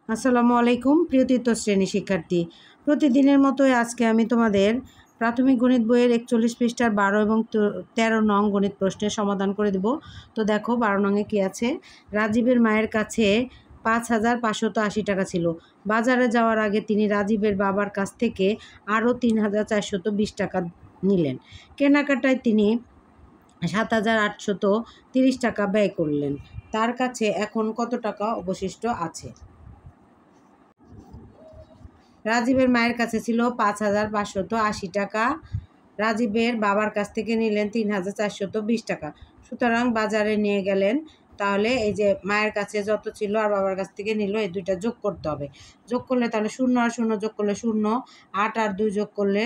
আসসালামু আলাইকুম প্রিয় তৃতীয় শ্রেণী শিক্ষার্থী, প্রতিদিনের মতোই আজকে আমি তোমাদের প্রাথমিক গণিত বইয়ের 41 পৃষ্ঠার 12 এবং 13 নং গণিত প্রশ্নের সমাধান করে দেব। তো দেখো 12 নংয়ে কী আছে। রাজীবের মায়ের কাছে 5,580 টাকা ছিল। বাজারে যাওয়ার আগে তিনি রাজীবের বাবার কাছ থেকে আরও 3,420 টাকা নিলেন। কেনাকাটায় তিনি 7,830 টাকা ব্যয় করলেন। তার কাছে এখন কত টাকা অবশিষ্ট আছে? রাজীবের মায়ের কাছে ছিল 5,580 টাকা। রাজীবের বাবার কাছ থেকে নিলেন 3,420 টাকা। সুতরাং বাজারে নিয়ে গেলেন। তাহলে এই যে মায়ের কাছে যত ছিল আর বাবার কাছ থেকে নিল, এই দুইটা যোগ করতে হবে। যোগ করলে তাহলে 0 আর 0 যোগ করলে 0, 8 আর 2 যোগ করলে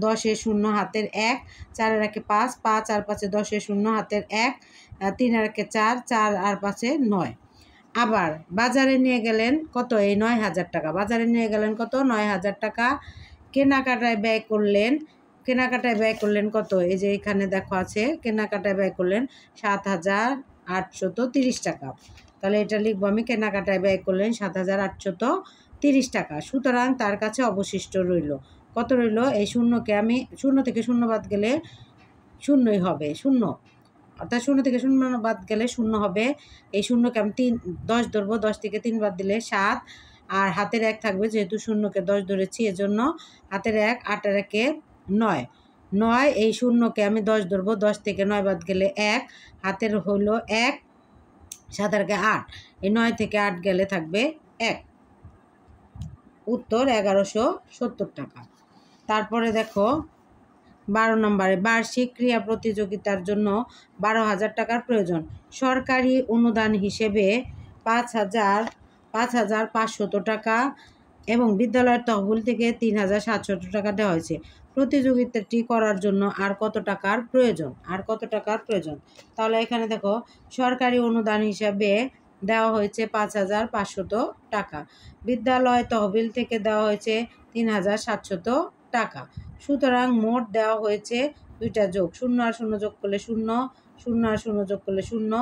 10 এ 0 হাতের 1, 4 আর 1 5, 5 আর 5 10 এ 0 হাতের 1, 3 আর 1 4, 4 আর 5 9। আবার বাজারে নিয়ে গেলেন কত? এই 9,000 টাকা। বাজারে নিয়ে গেলেন কত? 9,000 টাকা। কেনাকাটায় ব্যয় করলেন কত? এই যে এখানে দেখো আছে, কেনাকাটায় ব্যয় করলেন 7,830 টাকা। তাহলে এটা লিখবো আমি, কেনাকাটায় ব্যয় করলেন 7,830 টাকা। সুতরাং তার কাছে অবশিষ্ট রইল কত? রইল এই শূন্যকে আমি 0 থেকে 0 বাদ গেলে শূন্যই হবে, 0, অর্থাৎ 0 থেকে 0 বাদ গেলে 0 হবে। এই শূন্যকে আমি 10 ধরবো, 10 থেকে 3 বাদ দিলে 7, আর হাতের 1 থাকবে, যেহেতু শূন্যকে 10 ধরেছি এজন্য হাতের 1, 8 আর 1 9, 9। এই শূন্যকে আমি 10 ধরবো, 10 থেকে 9 বাদ গেলে 1, হাতের হলো 1, 7 আর 8, এই 9 থেকে 8 গেলে থাকবে 1। উত্তর 1,170 টাকা। তারপরে দেখো 12 নম্বরে, বার্ষিক ক্রীড়া প্রতিযোগিতার জন্য 12,000 টাকার প্রয়োজন। সরকারি অনুদান হিসেবে 5,500 টাকা এবং বিদ্যালয়ের তহবিল থেকে 3,700 টাকা দেওয়া হয়েছে। প্রতিযোগিতাটি করার জন্য আর কত টাকার প্রয়োজন? তাহলে এখানে দেখো, সরকারি অনুদান হিসাবে দেওয়া হয়েছে 5,500 টাকা। বিদ্যালয় তহবিল থেকে দেওয়া হয়েছে 3,700 টাকা। সুতরাং মোট দেওয়া হয়েছে দুইটা যোগ, 0 আর 0 যোগ করলে 0, 0 আর 0 যোগ করলে 0,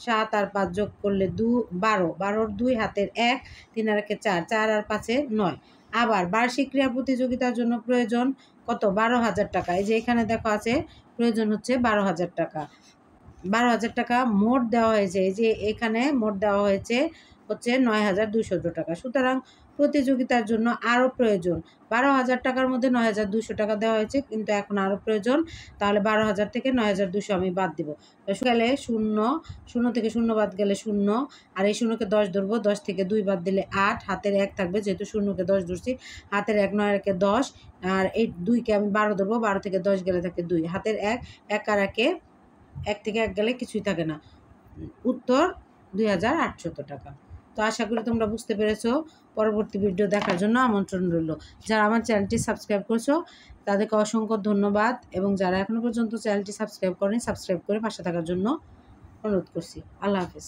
7 আর 5 যোগ করলে 12, 12 2 হাতের 1, 3 আর 1 4, 4 আর 5 9। আবার বার্ষিক ক্রীড়া প্রতিযোগিতার জন্য প্রয়োজন কত? 12,000 টাকা। এই যে এখানে দেখো আছে, প্রয়োজন হচ্ছে 12,000 টাকা। 12,000 টাকা মোট দেওয়া হয়েছে। এই যে এখানে মোট দেওয়া হয়েছে হচ্ছে 9,200 টাকা। সুতরাং প্রতিযোগিতার জন্য আরও প্রয়োজন। 12,000 টাকার মধ্যে 9,200 টাকা দেওয়া হয়েছে, কিন্তু এখন আরও প্রয়োজন। তাহলে 12,000 থেকে 9,200 আমি বাদ দিব। গেলে 0, 0 থেকে 0 বাদ গেলে 0, আর এই 0কে 10 ধরবো, 10 থেকে 2 বাদ দিলে 8, হাতের 1 থাকবে, যেহেতু 0কে 10 ধরছি, হাতের 1, 9 আর 1 10, আর এই 2কে আমি 12 ধরবো, 12 থেকে 10 গেলে থাকে 2, হাতের 1, 1 আর 1 থেকে 1 গেলে কিছুই থাকে না। উত্তর 2,800 টাকা। তো আশা করি তোমরা বুঝতে পেরেছো। পরবর্তী ভিডিও দেখার জন্য আমন্ত্রণ রইল। যারা আমার চ্যানেলটি সাবস্ক্রাইব করছো তাদেরকে অসংখ্য ধন্যবাদ, এবং যারা এখনো পর্যন্ত চ্যানেলটি সাবস্ক্রাইব করেনি, সাবস্ক্রাইব করে পাশে থাকার জন্য অনুরোধ করছি। আল্লাহ হাফেজ।